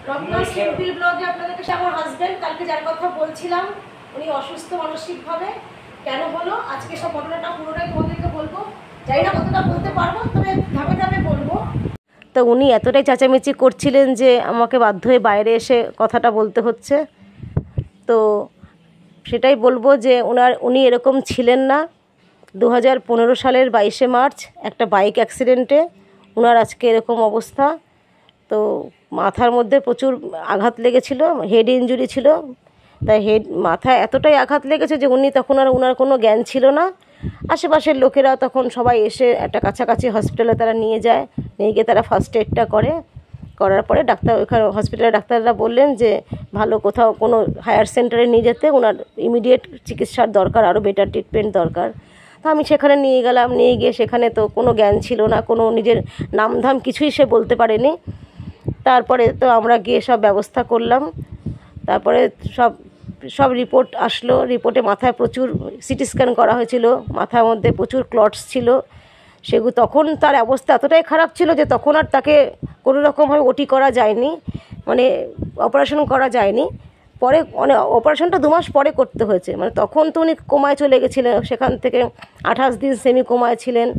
Ratna's simple ব্লগে আপনাদের কাছে আমার হাজবেন্ড কালকে যার কথা বলছিলাম উনি অসুস্থ মানসিকভাবে কেন হলো আজকে সব ঘটনাটা পুরোটাই তোমাদেরকে বলবো। জানি না কতটা বলতে পারবো, তবে ধাপে ধাপে বলবো। তো উনি এতটাই চেঁচামেচি করছিলেন যে আমাকে বাধ্য হয়ে বাইরে এসে কথাটা বলতে হচ্ছে। তো সেটাই বলবো যে উনি এরকম ছিলেন না। 2015 সালের 22শে মার্চ একটা বাইক অ্যাক্সিডেন্টে ওনার আজকে এরকম অবস্থা। তো মাথার মধ্যে প্রচুর আঘাত লেগেছিল, হেড ইনজুরি ছিল। তাই মাথায় এতটাই আঘাত লেগেছে যে তখন আর ওনার কোনো জ্ঞান ছিল না। আশেপাশের লোকেরা তখন সবাই এসে একটা কাছাকাছি হসপিটালে তারা নিয়ে গিয়ে তারা ফার্স্ট এডটা করার পরে ওইখানে হসপিটালের ডাক্তাররা বললেন যে ভালো কোথাও কোনো হায়ার সেন্টারে নিয়ে যেতে, ওনার ইমিডিয়েট চিকিৎসার দরকার, আরও বেটার ট্রিটমেন্ট দরকার। তো আমি সেখানে নিয়ে গিয়ে সেখানে তো কোনো জ্ঞান ছিল না, কোনো নিজের নামধাম কিছুই সে বলতে পারেনি। তারপরে তো আমরা গিয়ে সব ব্যবস্থা করলাম। তারপরে সব রিপোর্ট আসলো। রিপোর্টে মাথায় প্রচুর সিটি স্ক্যান করা হয়েছিল, মাথার মধ্যে প্রচুর ক্লটস ছিল। সেগুলো তখন তার অবস্থা এতটাই খারাপ ছিল যে তখন আর তাকে কোনো রকমভাবে ওটি করা যায়নি, মানে অপারেশন করা যায়নি। পরে অপারেশনটা 2 মাস পরে করতে হয়েছে। মানে তখন তো উনি কোমায় চলে গেছিলেন, সেখান থেকে 28 দিন সেমি কোমায় ছিলেন।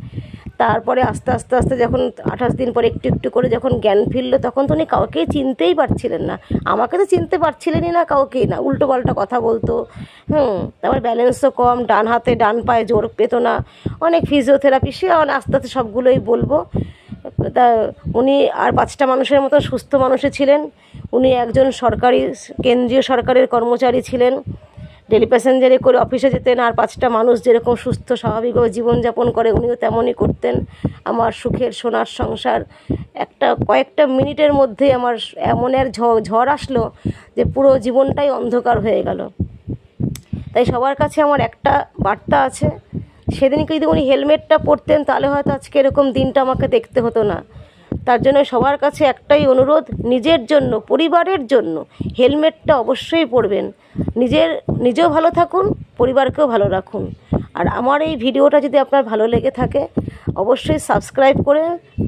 তারপরে আস্তে আস্তে যখন 28 দিন পরে একটু একটু করে যখন জ্ঞান ফিরলো তখন তো উনি কাউকেই চিনতেই পারছিলেন না। আমাকে তো চিনতে পারছিলেনই না, কাউকেই না, উল্টো পাল্টা কথা বলতো। তারপর ব্যালেন্সও কম, ডান হাতে ডান পায়ে জোর পেত না, অনেক ফিজিওথেরাপি, সে আস্তে আস্তে সবগুলোই বলবো। তা উনি আর 5টা মানুষের মতো সুস্থ মানুষে ছিলেন। উনি একজন কেন্দ্রীয় সরকারের কর্মচারী ছিলেন, ডেলি প্যাসেঞ্জারে করে অফিসে যেতেন। আর 5টা মানুষ যেরকম সুস্থ স্বাভাবিকভাবে জীবনযাপন করে উনিও তেমনই করতেন। আমার সুখের সোনার সংসার কয়েকটা মিনিটের মধ্যে আমার এমন এক ঝড় আসলো যে পুরো জীবনটাই অন্ধকার হয়ে গেল। তাই সবার কাছে আমার একটা বার্তা আছে, সেদিনকে যদি উনি হেলমেটটা পরতেন তাহলে হয়তো আজকে এরকম দিনটা আমাকে দেখতে হতো না। তার জন্য সবার কাছে একটাই অনুরোধ, নিজের জন্য, পরিবারের জন্য হেলমেটটা অবশ্যই পরবেন। নিজেও ভালো থাকুন, পরিবারকেও ভালো রাখুন। আর আমার এই ভিডিওটা যদি আপনার ভালো লেগে থাকে অবশ্যই সাবস্ক্রাইব করে,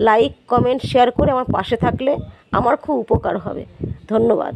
লাইক, কমেন্ট, শেয়ার করে আমার পাশে থাকলে আমার খুব উপকার হবে। ধন্যবাদ।